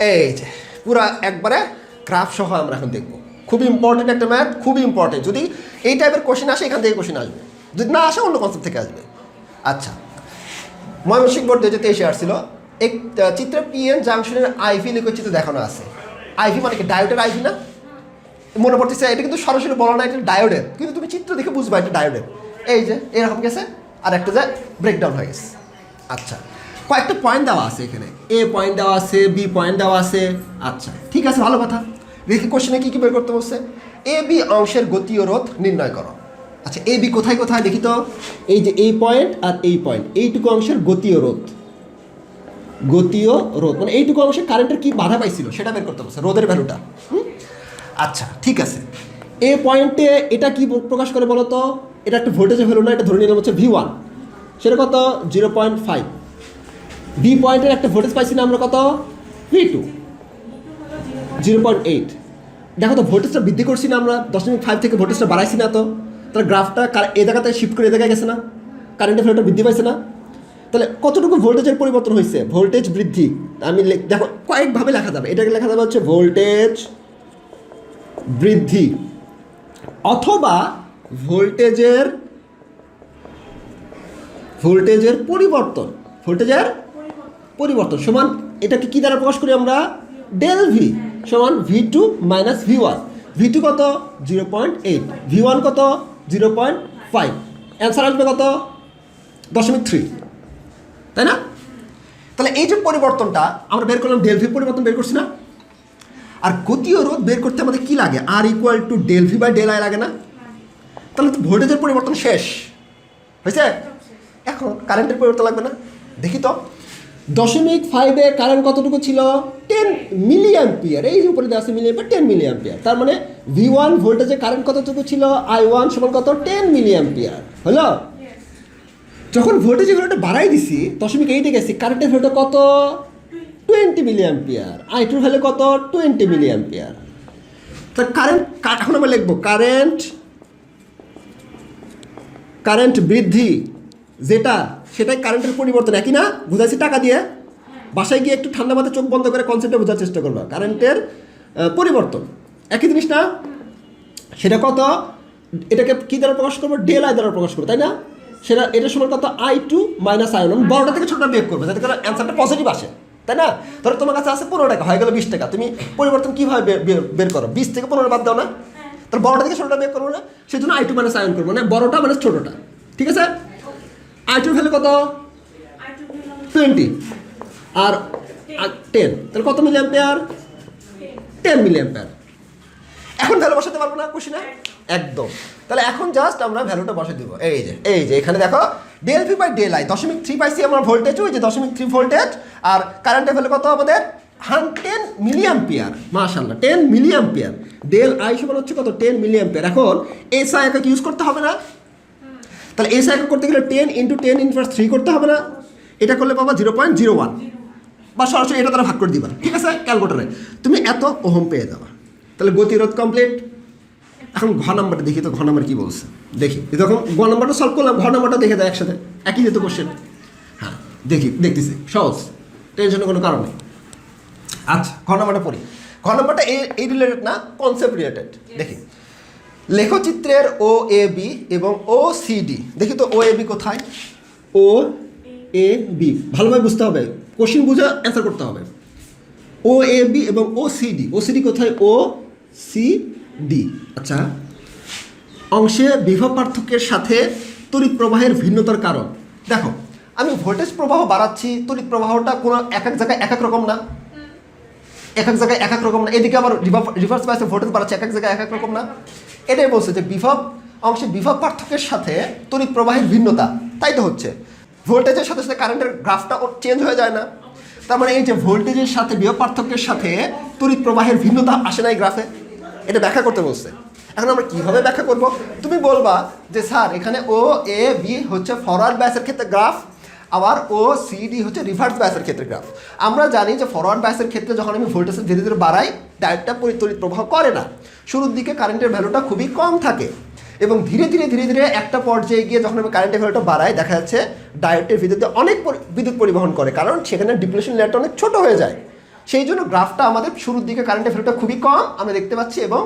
এই যে পুরা একবারে গ্রাফ সহ আমরা এখন দেখবো। খুবই ইম্পর্টেন্ট একটা ম্যাথ, খুবই ইম্পর্টেন্ট। যদি এই টাইপের কোশ্চেন আসে এখান থেকে কোশ্চেন আসবে, যদি না আসে অন্য কনসেপ্ট থেকে আসবে। আচ্ছা, ময়মনসিংহ বোর্ড 2023 আসছিল এক চিত্রে পিএন জাংশনের আইভি লিখের চিত্র দেখানো আছে। আইভি মানে কি ডায়োডের আইভি না? মনে পড়তেছে এটা কিন্তু সরাসরি বলা না, এটা ডায়োডের, কিন্তু তুমি চিত্র দেখে বুঝবা এটা ডায়োডের। এই যে এরকম গেছে আর একটা যে ব্রেকডাউন হয়ে গেছে। আচ্ছা, কয়েকটা পয়েন্ট দেওয়া আছে এখানে, এ পয়েন্ট দেওয়া আছে, বি পয়েন্ট দেওয়া আছে। আচ্ছা ঠিক আছে, ভালো কথা। দেখি কোশ্চেনে কী কী বের করতে বলছে। এ বি অংশের গতি ও রোধ নির্ণয় করো। আচ্ছা, এ বি কোথায় কোথায় দেখি তো। এই যে এই পয়েন্ট আর এই পয়েন্ট, এইটুকু অংশের গতি ও রোধ, গতি ও রোধ মানে এইটুকু অংশে কারেন্টের কি বাধা পাইছিল সেটা বের করতে বলছে, রোধের ভ্যালুটা। আচ্ছা ঠিক আছে, এ পয়েন্টে এটা কি প্রকাশ করে বলো তো? এটা একটা ভোল্টেজের ভ্যালু না, এটা ধরে নিলাম হচ্ছে V1, সেটা কত 0.5। বি পয়েন্টের একটা ভোল্টেজ পাইছি না আমরা কত, V2 0.8। দেখো তো ভোল্টেজটা বৃদ্ধি করছি না আমরা, 0.5 থেকে ভোল্টেজটা বাড়াইছি না তো? তাহলে গ্রাফটা এ জায়গাতে শিফট করে এ জায়গায় গেছে না, কারেন্টের ভ্যালুটা বৃদ্ধি পাইছে না? তাহলে কতটুকু ভোল্টেজের পরিবর্তন হয়েছে? ভোল্টেজ বৃদ্ধি। আমি দেখো কয়েকভাবে লেখা যাবে, এটাকে লেখা যাবে হচ্ছে ভোল্টেজ বৃদ্ধি অথবা ভোল্টেজের পরিবর্তন। ভোল্টেজের পরিবর্তন সমান এটাকে কি দ্বারা প্রকাশ করি আমরা? ডেল ভি সমান V2 মাইনাস V1। V2 কত 0.8, V1 কত 0.5, অ্যান্সার আসবে কত 0.3, তাই না? তাহলে এই যে পরিবর্তনটা আমরা বের করলাম, ডেল ভি পরিবর্তন বের করছি না? আর গতি ও রোধ বের করতে আমাদের কি লাগে? আর equal to del V by del I লাগে না? তাহলে তো ভোল্টেজের পরিবর্তন শেষ হয়েছে, এখন কারেন্টের পরিবর্তন লাগবে না। দেখি তো 0.5-এ কারেন্ট কতটুকু ছিল? 10 মিলি অ্যাম্পিয়ার। এই যে উপরে দেওয়া আছে মিলি অ্যাম্পিয়ার, 10 মিলি অ্যাম্পিয়ার। তার মানে V1 ভোল্টেজে কারেন্ট কতটুকু ছিল? I1 সমান কত 10 মিলি অ্যাম্পিয়ার হলো। যখন ভোল্টেজের ভ্যালুটা বাড়াই দিছি 0.8-এ গেছি, কারেন্টের ভ্যালুটা কত 20 মিলি অ্যাম্পিয়ার, I2 ভ্যালু কত 20 মিলি অ্যাম্পিয়ার। তা কারেন্ট এখন আমরা লিখবো কারেন্ট বৃদ্ধি যেটা, সেটাই কারেন্টের পরিবর্তন, একই না? বুঝাইছি টাকা দিয়ে। বাসায় গিয়ে একটু ঠান্ডা মাথায় চোখ বন্ধ করে কনসেপ্টটা বোঝার চেষ্টা করবা। কারেন্টের পরিবর্তন একই জিনিস না? সেটা কত, এটাকে কী দ্বারা প্রকাশ করবো? ডেল আই দ্বারা প্রকাশ করবো, তাই না? সেটা এটার সময় কত I2 মাইনাস I1, বড়টা থেকে ছোটটা বিয়োগ করবে যাতে করে অ্যান্সারটা পজিটিভ আসে, তাই না? ধরো তোমার কাছে আছে 15 টাকা, হয়ে গেল 20 টাকা, তুমি পরিবর্তন কীভাবে বের করো? 20 থেকে 15 বাদ দাও না? তাহলে বড়টা থেকে ছোটটা বিয়োগ করবো না, সেই জন্য I2 মাইনাস I1 করবো না, বড়টা মানে ছোটটা। ঠিক আছে? I2 ভ্যালু কত 20 আর 10, তাহলে কত মিলি অ্যাম্পিয়ার? 10 milli ampere. এখন ভ্যালু বসাতে পারবো না কোশ্চেনে? একদম। তাহলে এখন জাস্ট আমরা ভ্যালুটা বসে দিব। এই যে এখানে দেখো del V by del I 0.3 পাইছি আমরা ভোল্টেজ, ওই যে 0.3 ভোল্টেজ। আর কারেন্টের ভ্যালু কত আমাদের 10 মিলি অ্যাম্পিয়ার। মাশাআল্লাহ 10 মিলি অ্যাম্পিয়ার। ডেল আই সমান হচ্ছে কত 10 মিলি অ্যাম্পিয়ার। এখন এসআই একক ইউজ করতে হবে না? তাহলে এসআই একক করতে গেলে 10 × 10 ইনভার্স 3 করতে হবে না? এটা করলে পাবা 0.01 বা সরাসরি এটা দ্বারা ভাগ করে দিবা। ঠিক আছে, ক্যালকুলেটরে তুমি এত ওহম পেয়ে যাবা। তাহলে গতিরোধ কমপ্লিট। এখন ঘ নাম্বারটা দেখি তো, ঘ নাম্বার কী বলছে দেখি। যখন ঘ নাম্বারটা সলভ করলাম, ঘ নাম্বারটা দেখে দেয় একসাথে, একই যেত কোশ্চেন। হ্যাঁ দেখতেছি, সহজ, টেনশনের কোনো কারণ নেই। আচ্ছা ঘ নাম্বারটা পড়ি। ঘ নাম্বারটা এই রিলেটেড না, কনসেপ্ট রিলেটেড। দেখি লেখচিত্রের ও এ বি এবং ও সি ডি। দেখি তো ও এ বি কোথায়? ও এ বি ভালোভাবে বুঝতে হবে, কোশ্চেন বুঝে অ্যান্সার করতে হবে। ও এ বি এবং ও সি ডি। ও সি ডি কোথায়? ও সি ডি। আচ্ছা, অংশে বিভব পার্থক্যের সাথে তড়িৎ প্রবাহের ভিন্নতার কারণ। দেখো আমি ভোল্টেজ প্রবাহ বাড়াচ্ছি, তড়িৎ প্রবাহটা কোনো এক এক জায়গায় এক এক রকম না, এক এক জায়গায় এক এক রকম না। এদিকে আবার রিভার্স বাইসে ভোল্টেজ বাড়াচ্ছে, এক এক জায়গায় এক এক রকম না। এটাই বলছে যে বিভব অংশে বিভব পার্থক্যের সাথে তড়িৎ প্রবাহের ভিন্নতা। তাই তো হচ্ছে, ভোল্টেজের সাথে সাথে কারেন্টের গ্রাফটা চেঞ্জ হয়ে যায় না? তার মানে এই যে ভোল্টেজের সাথে বিভব পার্থক্যের সাথে তড়িৎ প্রবাহের ভিন্নতা আসে না এই গ্রাফে, এটা ব্যাখ্যা করতে বলছে। এখন আমরা কীভাবে ব্যাখ্যা করব? তুমি বলবা যে স্যার এখানে ও এ বি হচ্ছে ফরওয়ার্ড ব্যাসের ক্ষেত্রে গ্রাফ, আবার ও সি ডি হচ্ছে রিভার্স ব্যাসের ক্ষেত্রে গ্রাফ। আমরা জানি যে ফরওয়ার্ড ব্যাসের ক্ষেত্রে যখন আমি ভোল্টেজ ধীরে ধীরে বাড়াই, ডায়োডটা তড়িৎ প্রবাহ করে না, শুরুর দিকে কারেন্টের ভ্যালুটা খুবই কম থাকে, এবং ধীরে ধীরে একটা পর্যায়ে গিয়ে যখন আমি কারেন্টের ভ্যালুটা বাড়াই, দেখা যাচ্ছে ডায়োডের ভিতরে অনেক বিদ্যুৎ পরিবহন করে, কারণ সেখানে ডিপ্লেশন লেয়ারটা অনেক ছোট হয়ে যায়। সেই জন্য গ্রাফটা আমাদের শুরুর দিকে কারেন্টের ভ্যালুটা খুবই কম আমরা দেখতে পাচ্ছি, এবং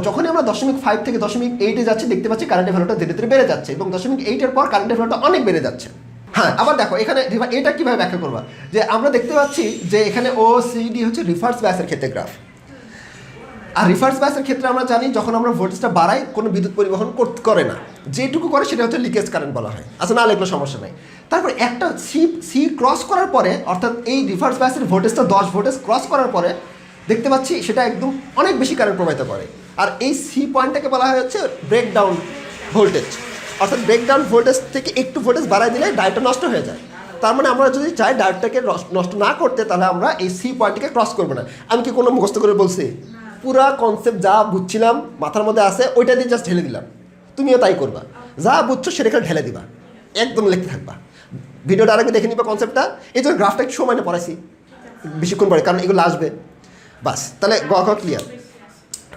যখনই আমরা 0.5 থেকে 0.8-এ যাচ্ছি দেখতে পাচ্ছি কারেন্টের ভ্যালুটা ধীরে ধীরে বেড়ে যাচ্ছে, এবং 0.8-এর পর কারেন্টের ভ্যালুটা অনেক বেড়ে যাচ্ছে। হ্যাঁ, আবার দেখো এখানে এটা কীভাবে ব্যাখ্যা করবা, যে আমরা দেখতে পাচ্ছি যে এখানে OCD হচ্ছে রিভার্স বায়াসের ক্ষেত্রে গ্রাফ, আর রিভার্স বায়াসের ক্ষেত্রে আমরা জানি যখন আমরা ভোল্টেজটা বাড়াই কোনো বিদ্যুৎ পরিবহন করে না, যেটুকু করে সেটা হচ্ছে লিকেজ কারেন্ট বলা হয়। আচ্ছা, না লিখলে সমস্যা নেই। তারপর একটা সি ক্রস করার পরে, অর্থাৎ এই রিভার্স বায়াসের ভোল্টেজটা 10 ভোল্টেজ ক্রস করার পরে দেখতে পাচ্ছি সেটা একদম অনেক বেশি কারেন্ট প্রবাহিত করে, আর এই সি পয়েন্টটাকে বলা হয় হচ্ছে ব্রেকডাউন ভোল্টেজ, অর্থাৎ ব্রেকডাউন ভোল্টেজ থেকে একটু ভোল্টেজ বাড়াই দিলে ডায়োডটা নষ্ট হয়ে যায়। তার মানে আমরা যদি চাই ডায়োডটাকে নষ্ট না করতে, তাহলে আমরা এই সি পয়েন্টটাকে ক্রস করবো না। আমি কি কোনো মুখস্থ করে বলছি? পুরা কনসেপ্ট যা বুঝছিলাম মাথার মধ্যে আছে ওইটা দিয়ে জাস্ট ঢেলে দিলাম, তুমিও তাই করবা, যা বুঝছো সেটা ঢেলে দিবা, একদম লিখতে থাকবা। ভিডিওটা আগে দেখে নিবা কনসেপ্টটা, এই জন্য গ্রাফটা একটু সময় না পড়াইছি বেশিক্ষণ পরে, কারণ এগুলো আসবে। বাস, তাহলে গ ক্লিয়ার।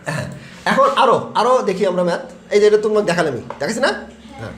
হ্যাঁ, এখন আরও দেখি আমরা ম্যাথ, এই যে এটা তোমাকে দেখালামই, দেখাচ্ছি না?